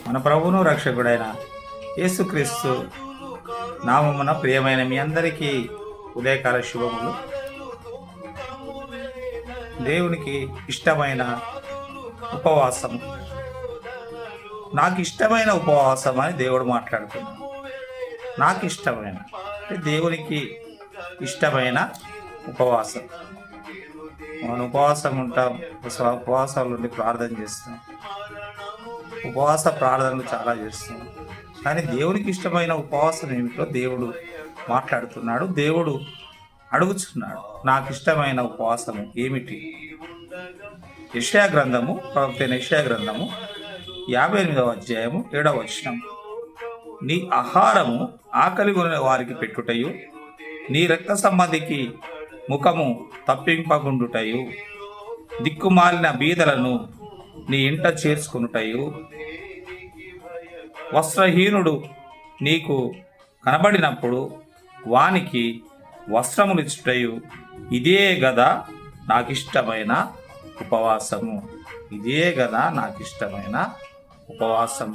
మన ప్రభువును రక్షకుడైన యేసుక్రీస్తు నామమున ప్రియమైన మీ అందరికీ ఉదయకాల శుభములు. దేవునికి ఇష్టమైన ఉపవాసం, నాకు ఇష్టమైన ఉపవాసం అని దేవుడు మాట్లాడుతున్నాడు. నాకు ఇష్టమైన అంటే దేవునికి ఇష్టమైన ఉపవాసం. మనం ఉపవాసం ఉంటాం, ఉపవాసాల నుండి ప్రార్థన చేస్తాం, ఉపవాస ప్రార్థనలు చాలా చేస్తాం. కానీ దేవునికి ఇష్టమైన ఉపవాసం ఏమిటో దేవుడు మాట్లాడుతున్నాడు. దేవుడు అడుగుతున్నాడు, నాకు ఇష్టమైన ఉపవాసము ఏమిటి? యెషయా గ్రంథము, ప్రవక్త యెషయా గ్రంథము 58వ అధ్యాయము 7వ వచనం. నీ ఆహారము ఆకలి కొనిన వారికి పెట్టుటయు, నీ రక్త సంబంధికి ముఖము తప్పింపగుండుటయు, దిక్కుమాలిన బీదలను నీ ఇంట చేర్చుకునుటయు, వస్త్రహీనుడు నీకు కనబడినప్పుడు వానికి వస్త్రములిచ్చుటయు, ఇదే గదా నాకిష్టమైన ఉపవాసము. ఇదే గదా నాకిష్టమైన ఉపవాసం.